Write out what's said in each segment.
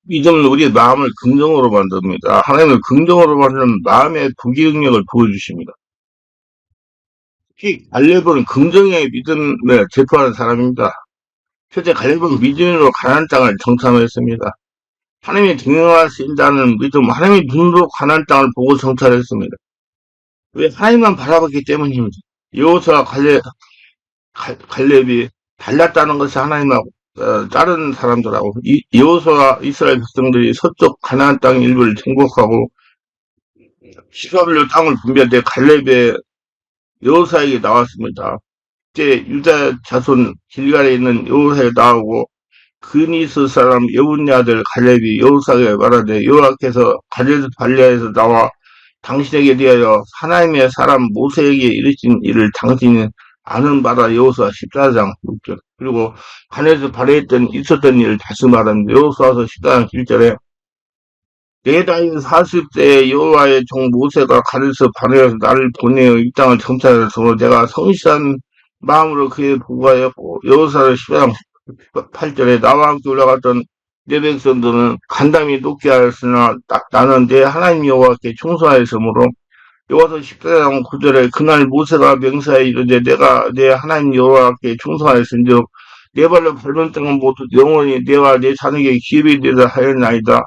믿음은 우리의 마음을 긍정으로 만듭니다. 하나님을 긍정으로 만드는 마음의 부기능력을 보여주십니다. 특히 갈렙은 긍정의 믿음을 제포하는 사람입니다. 실제 갈렙은 믿음으로 가나안 땅을 정탐했습니다. 하나님의 등용하신다는 믿음, 하나님의 눈으로 가나안 땅을 보고 정찰했습니다. 왜 하나님만 바라봤기 때문입니다. 여호수아와 갈렙이 달랐다는 것이 하나님하고 다른 사람들하고 여호수아와 이스라엘 백성들이 서쪽 가나안 땅 일부를 정복하고 시사블로 땅을 분배할 때 갈렙의 여호수아에게 나왔습니다. 그때 유다 자손 길갈에 있는 여호수아에 나오고 그니스 사람 여분네 아들 갈렙이 여호수아에게 말하되 여호와께서 가데스 발레아에서 나와 당신에게 대하여 하나님의 사람 모세에게 이르신 일을 당신이 아는 바다. 여호수아 14장 6절. 그리고 간에서 발해했던 있었던 일을 다시 말합니다. 여호수아서 14장 7절에 내 나이 40세에 여호와의 종 모세가 간에서 발해해서 나를 보내어 이 땅을 정찰하였으므로 내가 성실한 마음으로 그에 보고하였고. 여호수아서 14장 8절에 나와 함께 올라갔던 내 백성들은 간담이 높게 하였으나 나는 내 하나님 여호와께 충성하였으므로. 여호와서 14장 9절에 그날 모세가 명사에 이르되 내가 내 하나님 여호와께 충성하였은즉 내 발로 밟은 땅은 모두 영원히 내와 내 자녀에게 기업이 되다 하였나이다.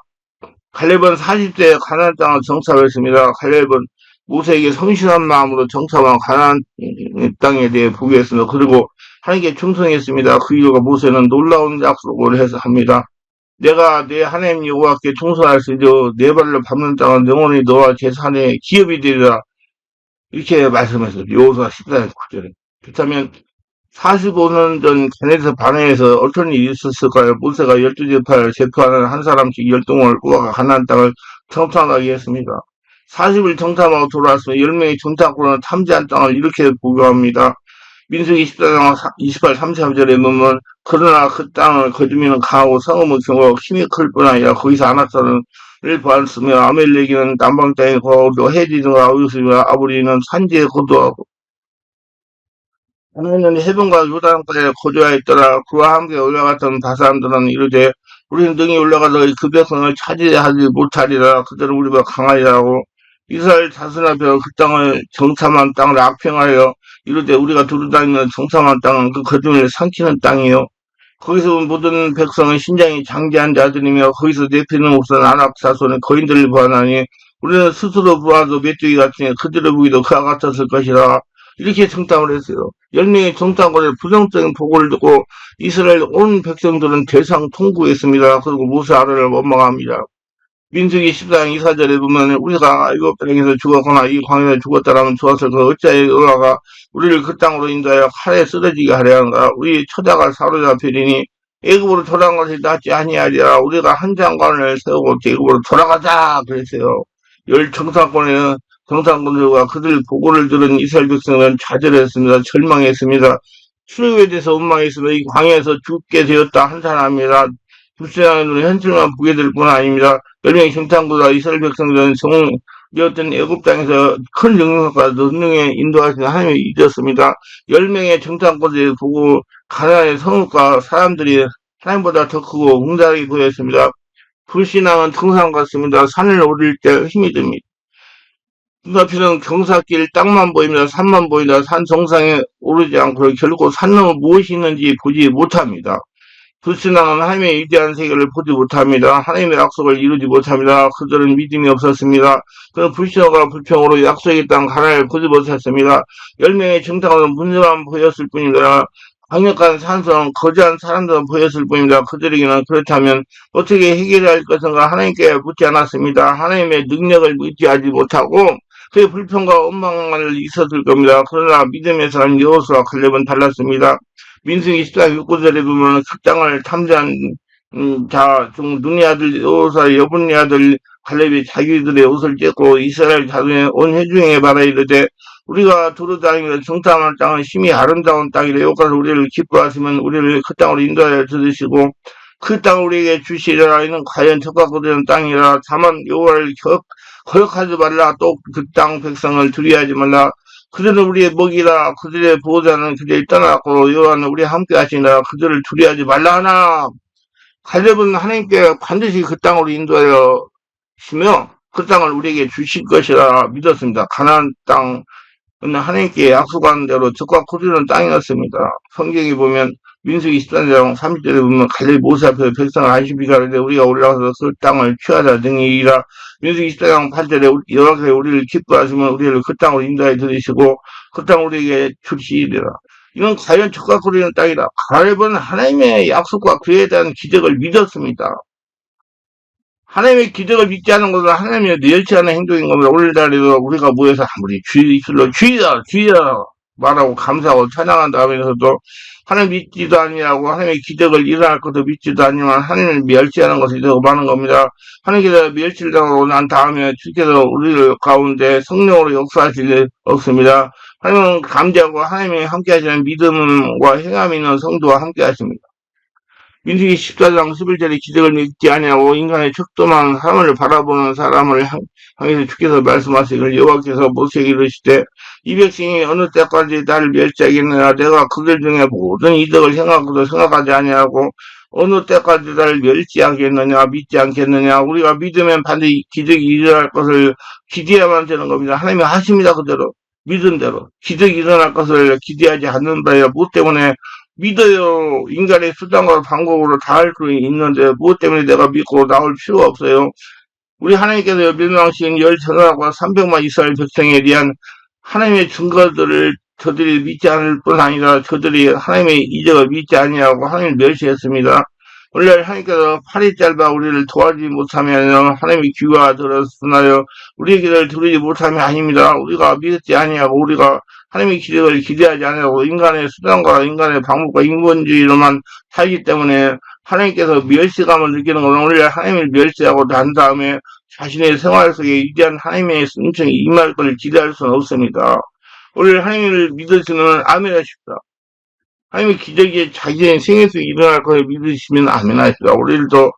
갈렙은 40세에 가나안 땅을 정탐했습니다. 갈렙은 모세에게 성실한 마음으로 정탐한 가나안 땅에 대해 보고했습니다. 그리고 하나님께 충성했습니다. 그 이유가 모세는 놀라운 약속을 해서 합니다. 내가 내 하나님 여호와께 충성하였으며 내 발로 밟는 땅은 영원히 너와 제 자녀의 기업이 되리라. 이렇게 말씀했어요. 여호수아 14장 9절에. 그렇다면 45년 전 게네서 반해에서 어떤 일이 있었을까요? 모세가 12지파를 제포하는 한 사람씩 열동을 뽑아 가나안 땅을 정탐하게 했습니다. 40일 정탐하고 돌아왔으면 10명의 정탐꾼은 탐지한 땅을 이렇게 보고합니다. 민수기 14장 28, 33절에 보면 그러나 그 땅을 거주민은 강하고 성읍의 경우 힘이 클 뿐 아니라 거기서 아낙산을 보았으며 아멜렉이는 남방 땅에 거하고 헤디드가 어디서며 아브리는 산지에 거주하고 하나님은 해변과 요단가에 거주하였더라. 그와 함께 올라갔던 바사람들은 이르되 우리는 능히 올라가서 그 백성을 차지하지 못하리라. 그들은 우리보다 강하리라고. 이스라엘 자손 앞에 그 땅을 정탐한 땅을 악평하여 이르되 우리가 두루다니는 정탐한 땅은 그 거주민을 삼키는 땅이요. 거기서 온 모든 백성은 신장이 장대한 자들이며 거기서 내피는 옷은 아낙 자손의 거인들을 보아나니 우리는 스스로 보아도 메뚜기 같으니 그들을 보기도 그와 같았을 것이라. 이렇게 정탐을 했어요. 10명의 정탐관의 부정적인 보고를 듣고 이스라엘 온 백성들은 대상 통곡했습니다. 그리고 모세 아론을 원망합니다. 민수기 14장 2사절에 보면 우리가 애굽 땅에서 죽었거나 이 광야에 죽었다라면 좋았을 그 어찌하여 여호와가 우리를 그 땅으로 인도하여 칼에 쓰러지게 하려 하는가. 우리 처자가 사로잡히리니 애굽으로 돌아간 것이 낫지 아니하리라. 우리가 한 장관을 세우고 애굽으로 돌아가자 그랬어요. 열 정탐꾼들과 그들 보고를 들은 이스라엘 백성은 좌절했습니다. 절망했습니다. 출애굽에 대해서 원망했으며 이 광야에서 죽게 되었다 한 사람이라 불쌍한 눈으로 현실만 보게 될 뿐 아닙니다. 10명의 정탐꾼과 이스라엘 백성들은 성되었던 애굽 땅에서 큰 능력과 능력에 인도하시는 하나님이 이르렀습니다. 10명의 정탐꾼들이 보고 가나안의 성읍과 사람들이 하나님보다 더 크고 웅장하게 보였습니다. 불신앙은 등산 같습니다. 산을 오를 때 힘이 듭니다. 눈앞에는 경사길 땅만 보입니다. 산만 보인다. 산 정상에 오르지 않고 결코 산 너머 무엇이 있는지 보지 못합니다. 불신앙은 하나님의 위대한 세계를 보지 못합니다. 하나님의 약속을 이루지 못합니다. 그들은 믿음이 없었습니다. 그는 불신앙과 불평으로 약속의 땅 가나안을 보지 못했습니다. 10명의 정탐꾼은 문제만 보였을 뿐입니다. 강력한 산성, 거대한 사람들은 보였을 뿐입니다. 그들에게는 그렇다면 어떻게 해결해야 할 것인가 하나님께 묻지 않았습니다. 하나님의 능력을 의지하지 못하고 그의 불평과 원망만 있었을 겁니다. 그러나 믿음의 사람 여호수아와 갈렙은 달랐습니다. 민수기 14장 6절에 보면 그 땅을 탐지한 눈의 아들 여호수아 여분네 아들 갈렙이 자기들의 옷을 찢고 이스라엘 자손의 온 회중에 말하 이르되 우리가 두루다니며 정탐한 땅은 심히 아름다운 땅이래. 여호와께서 우리를 기뻐하시면 우리를 그 땅으로 인도하여 들으시고 그 땅을 우리에게 주시리라. 이는 과연 적받고 되는 땅이라. 다만 여호와를 거역하지 말라. 또 그 땅 백성을 두려워하지 말라. 그들은 우리의 먹이라. 그들의 보호자는 그들이 떠났고 여호와는 우리와 함께 하시니라. 그들을 두려워하지 말라 하나. 갈렙은 하나님께 반드시 그 땅으로 인도하여 시며 그 땅을 우리에게 주실 것이라 믿었습니다. 가나안 땅은 하나님께 약속한 대로 적과 거두는 땅이었습니다. 성경에 보면 민수기 13장 30절에 보면 갈렙 모세 앞에서 백성을 안심비가 하는데 우리가 올라가서 그 땅을 취하자 등이라. 민수기 14장 8절에 여호와께서 우리를 기뻐하시면 우리를 그 땅으로 인도하여 들이시고 그 땅을 우리에게 주시리라. 이건 과연 적과 거두는 땅이다. 갈렙은 하나님의 약속과 그에 대한 기적을 믿었습니다. 하나님의 기적을 믿지 않는 것은 하나님의 멸시하는 행동인 겁니다. 오늘날에도 우리가 모여서 아무리 주의술로 주의다 주의다 말하고 감사하고 찬양한 다음에서도 하나님 믿지도 아니하고 하나님의 기적을 일어날 것도 믿지도 아니지만 하나님을 멸시하는 것이 더 많은 겁니다. 하나님께서 멸시를 당하고 난 다음에 주께서 우리를 가운데 성령으로 역사하실 일 없습니다. 하나님은 감지하고 하나님이 함께 하시는 믿음과 행함이 있는 성도와 함께 하십니다. 민수기 14장 11절에 기적을 믿지 아니하고 인간의 척도만 하늘을 바라보는 사람을 향해서 주께서 말씀하시기를 여호와께서 모세에게 이르시되 이 백성이 어느 때까지 나를 멸시하겠느냐. 내가 그들 중에 모든 이득을 생각하고도 생각하지 아니하고 어느 때까지 나를 멸시하겠느냐 믿지 않겠느냐. 우리가 믿으면 반드시 기적이 일어날 것을 기대해야만 되는 겁니다. 하나님이 하십니다. 그대로 믿은 대로 기적이 일어날 것을 기대하지 않는 바에요. 무엇 때문에 믿어요. 인간의 수단과 방법으로 다 할 수 있는데 무엇 때문에 내가 믿고 나올 필요가 없어요. 우리 하나님께서 멸망시킨 열천하고 300만 이스라엘 백성에 대한 하나님의 증거들을 저들이 믿지 않을 뿐 아니라 저들이 하나님의 이적을 믿지 아니하고 하나님을 멸시했습니다. 원래 하나님께서 팔이 짧아 우리를 도와주지 못하면 하나님의 귀가 들었으나요 우리의 길을 들으지 못하면 아닙니다. 우리가 믿지 아니하고 우리가 하나님의 기적을 기대하지 않으려고 인간의 수단과 인간의 방법과 인본주의로만 살기 때문에 하나님께서 멸시감을 느끼는 것은 원래 하나님을 멸시하고 난 다음에 자신의 생활 속에 위대한 하나님의 은총이 임할 것을 기대할 수는 없습니다. 원래 하나님을 믿으시면 아멘 하십시다. 하나님의 기적이 자기의 생애 속에 일어날 것을 믿으시면 아멘 하십시다. 우리들도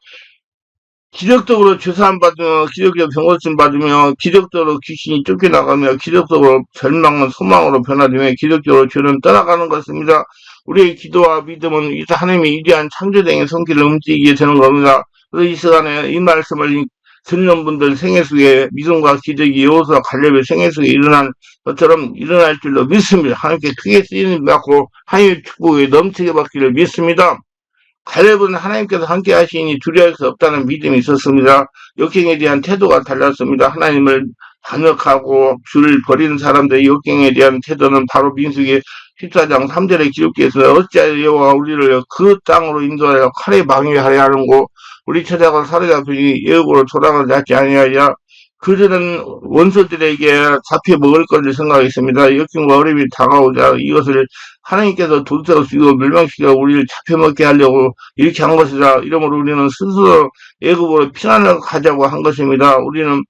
기적적으로 죄사함 받으며 기적적으로 병고침 받으며 기적적으로 귀신이 쫓겨나가며 기적적으로 절망은 소망으로 변화되며 기적적으로 죄는 떠나가는 것입니다. 우리의 기도와 믿음은 하나님의 위대한 창조적인 손길을 움직이게 되는 겁니다. 그래서 이 시간에 이 말씀을 듣는 분들 생애 속에 믿음과 기적이 여호수아 갈렙의 생애 속에 일어난 것처럼 일어날 줄로 믿습니다. 하나님께 크게 쓰임을 받고 하나님의 축복에 넘치게 받기를 믿습니다. 갈렙은 하나님께서 함께 하시니 두려워할 수 없다는 믿음이 있었습니다. 역경에 대한 태도가 달랐습니다. 하나님을 반역하고 주를 버리는 사람들의 역경에 대한 태도는 바로 민수기 14장 3절에 기록되어 있어요. 어찌하여 여호와가 우리를 그 땅으로 인도하여 칼에 방해하려 하는고 우리 처자가 사로잡히니 예국으로 돌아가지 않지 아니하여 그들은 원수들에게 잡혀 먹을 것을 생각했습니다. 역경과 어려움이 다가오자 이것을 하나님께서 도둑으로 죽이고 멸망시켜 우리를 잡혀먹게 하려고 이렇게 한 것이다. 이러므로 우리는 스스로 애굽으로 피난을 가자고 한 것입니다. 우리는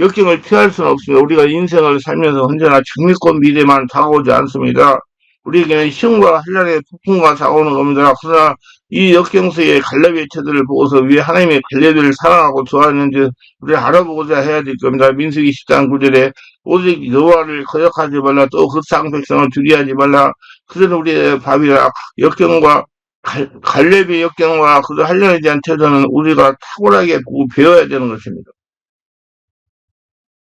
역경을 피할 수는 없습니다. 우리가 인생을 살면서 언제나 장미꽃 미래만 다가오지 않습니다. 우리에게는 시험과 환난의 폭풍과 다가오는 겁니다. 그러나 이 역경수의 갈렙의 태도를 보고서 왜 하나님의 갈렙을 사랑하고 좋아하는지 우리를 알아보고자 해야 될 겁니다. 민수기 10장 9절에 오직 여호와를 거역하지 말라 또 그 쌍 백성을 두려워하지 말라 그들은 우리의 밥이라. 역경과 갈렙의 역경과 그 환난에 대한 태도는 우리가 탁월하게 보고 배워야 되는 것입니다.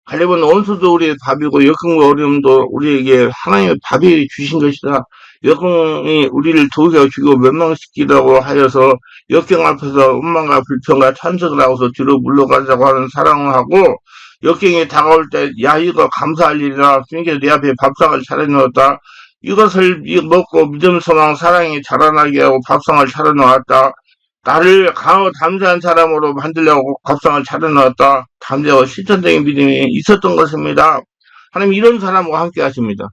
갈렙은 원수도 우리의 밥이고 역경과 어려움도 우리에게 하나님의 밥이 주신 것이다. 역경이 우리를 도우게 죽이고 멸망시키라고 하여서 역경 앞에서 원망과 불평과 찬석을 하고서 뒤로 물러가자고 하는 사랑을 하고 역경이 다가올 때 야 이거 감사할 일이라 주님께서 내 앞에 밥상을 차려놓았다. 이것을 먹고 믿음 소망 사랑이 자라나게 하고 밥상을 차려놓았다. 나를 강하고 담대한 사람으로 만들려고 밥상을 차려놓았다. 담대하고 실천적인 믿음이 있었던 것입니다. 하나님 이런 사람과 함께 하십니다.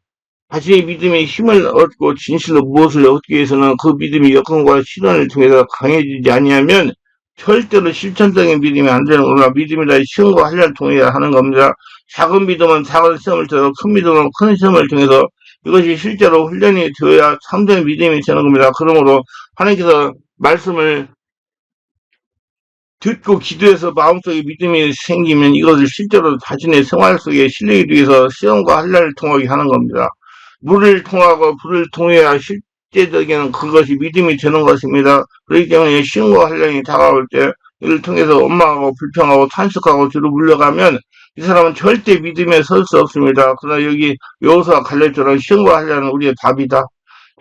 자신의 믿음에 힘을 얻고 진실로 무엇을 얻기 위해서는 그 믿음이 역경과 시련을 통해서 강해지지 아니하면 절대로 실천적인 믿음이 안 되는 거나 믿음이라 시험과 환난을 통해야 하는 겁니다. 작은 믿음은 작은 시험을 통해서 큰 믿음은 큰 시험을 통해서 이것이 실제로 훈련이 되어야 참된 믿음이 되는 겁니다. 그러므로 하나님께서 말씀을 듣고 기도해서 마음속에 믿음이 생기면 이것을 실제로 자신의 생활 속에 실리기 위해서 시험과 환난을 통하게 하는 겁니다. 물을 통하고 불을 통해야 실제적인 그것이 믿음이 되는 것입니다. 그렇기 때문에 신과 한량이 다가올 때 이를 통해서 원망하고 불평하고 탄식하고 뒤로 물러가면 이 사람은 절대 믿음에 설 수 없습니다. 그러나 여기 여호수아 갈렙처럼 신과 한량은 우리의 답이다.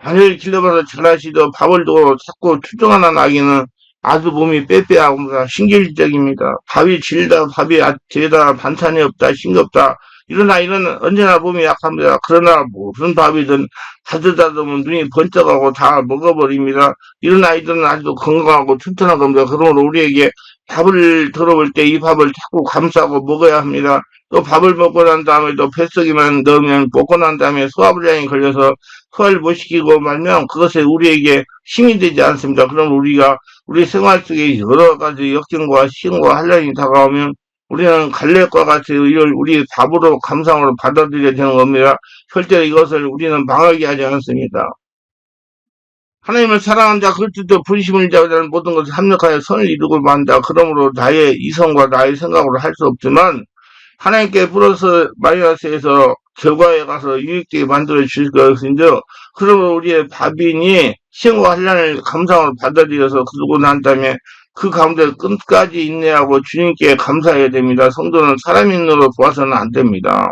자녀를 길러봐서 잘하시도 밥을 두고 자꾸 투정하는 아기는 아주 몸이 빼빼하고 신경질적입니다. 밥이 질다, 밥이 되다, 반찬이 없다, 싱겁다. 이런 아이는 언제나 몸이 약합니다. 그러나 무슨 밥이든 가져다 두면 눈이 번쩍하고 다 먹어버립니다. 이런 아이들은 아주 건강하고 튼튼한 겁니다. 그러므로 우리에게 밥을 들어볼 때 이 밥을 자꾸 감싸고 먹어야 합니다. 또 밥을 먹고 난 다음에 또 뱃속에만 넣으면 먹고 난 다음에 소화불량이 걸려서 소화를 못 시키고 말면 그것이 우리에게 힘이 되지 않습니다. 그럼 우리가 우리 생활 속에 여러 가지 역경과 시험과 한란이 다가오면 우리는 갈렙과 같이 이걸 우리 밥으로 감상으로 받아들여야 되는 겁니다. 절대로 이것을 우리는 망하게 하지 않습니다. 하나님을 사랑한 자, 그리스도 분심을 자는 모든 것을 합력하여 선을 이루고 만다. 그러므로 나의 이성과 나의 생각으로 할 수 없지만 하나님께 플러스 마이너스에서 결과에 가서 유익되게 만들어 주실 것인데요. 그러면 우리의 밥인이 시험과 환난을 감상으로 받아들여서 그러고 난 다음에 그 가운데 끝까지 인내하고 주님께 감사해야 됩니다. 성도는 사람의 눈으로 보아서는 안 됩니다.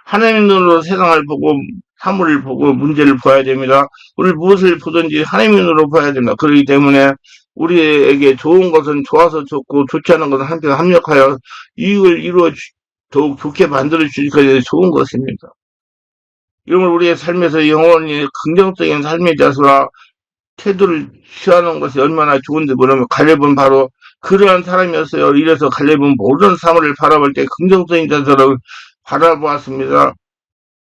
하나님의 눈으로 세상을 보고 사물을 보고 문제를 봐야 됩니다. 우리 무엇을 보든지 하나님의 눈으로 봐야 됩니다. 그렇기 때문에 우리에게 좋은 것은 좋아서 좋고 좋지 않은 것은 한편 합력하여 이익을 이루어 더욱 좋게 만들어 주실 것이 좋은 것입니다. 이러면 우리의 삶에서 영원히 긍정적인 삶의 자세와 태도를 취하는 것이 얼마나 좋은지 모르면 갈렙은 바로 그러한 사람이었어요. 이래서 갈렙은 모든 사물을 바라볼 때 긍정적인 자세로 바라보았습니다.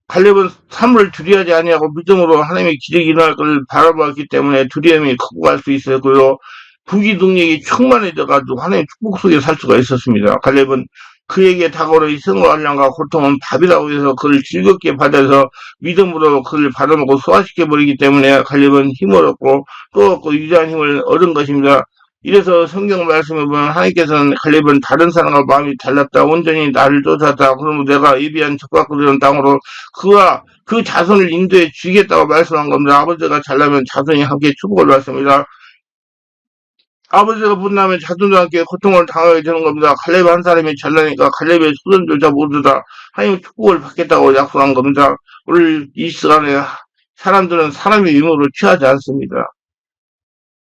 갈렙은 사물을 두려워하지 아니하고 믿음으로 하나님의 기적이 일어날 것을 바라보았기 때문에 두려움이 크고 갈 수 있었고요. 부귀능력이 충만해져가지고 하나님의 축복 속에 살 수가 있었습니다. 갈렙은 그에게 다가오는 이 생과 환난과 고통은 밥이라고 해서 그를 즐겁게 받아서 믿음으로 그를 받아먹고 소화시켜버리기 때문에 갈렙은 힘을 얻고 또 얻고 유지한 힘을 얻은 것입니다. 이래서 성경 말씀을 보면 하나님께서는 갈렙은 다른 사람과 마음이 달랐다. 온전히 나를 쫓았다. 그러면 내가 예비한 적과거리는 땅으로 그와 그 자손을 인도해 주겠다고 말씀한 겁니다. 아버지가 잘나면 자손이 함께 축복을 받습니다. 아버지가 분나면 자손도 함께 고통을 당하게 되는 겁니다. 갈렙 한 사람이 잘나니까 갈렙의 후손조차 모두 다 하나님의 축복을 받겠다고 약속한 겁니다. 오늘 이 시간에 사람들은 사람의 의무로 취하지 않습니다.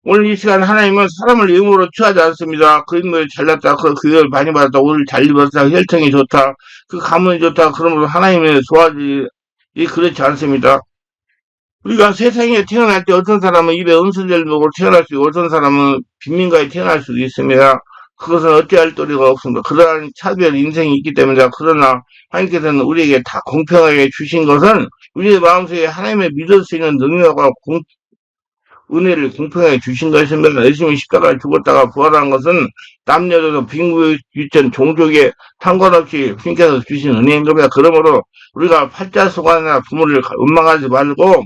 오늘 이 시간 하나님은 사람을 의무로 취하지 않습니다. 그 인물 잘났다, 그 교육을 많이 받았다, 오늘 잘 입었다, 혈통이 좋다, 그 가문이 좋다, 그러므로 하나님의 소화지 그렇지 않습니다. 우리가 세상에 태어날 때 어떤 사람은 입에 은수제를 먹고 태어날 수 있고 어떤 사람은 빈민가에 태어날 수도 있습니다. 그것은 어찌할 도리가 없습니다. 그러한 차별 인생이 있기 때문에 그러나 하나님께서는 우리에게 다 공평하게 주신 것은 우리의 마음속에 하나님의 믿을 수 있는 능력과 은혜를 공평하게 주신 것입니다. 예수님이 십자가에 죽었다가 부활한 것은 남녀노소 빈부 유천 종족에 상관없이 주님께서 주신 은혜인 겁니다. 그러므로 우리가 팔자소관이나 부모를 원망하지 말고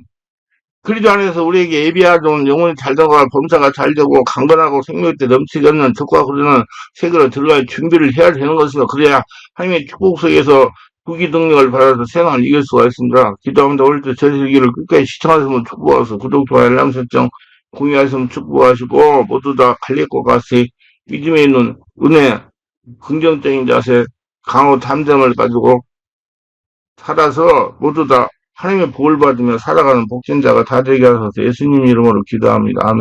그리도 안에서 우리에게 예비하던 영혼이 잘 되고 범사가 잘 되고 강건하고 생명때 넘치게 없는 적과 그러는 세계로 들어갈 준비를 해야 되는 것입니다. 그래야 하나님의 축복 속에서 부귀 능력을 받아서 세상을 이길 수가 있습니다. 기도합니다. 오늘도 저 설교를 끝까지 시청하시면 축복하셔서 구독, 좋아요, 알람 설정, 공유하시면 축복하시고 모두 다 갈렙과 같이 믿음에 있는 은혜, 긍정적인 자세, 강호 담대함을 가지고 살아서 모두 다 하나님의 복을 받으며 살아가는 복진자가 다 되게 하소서. 예수님 이름으로 기도합니다. 아멘.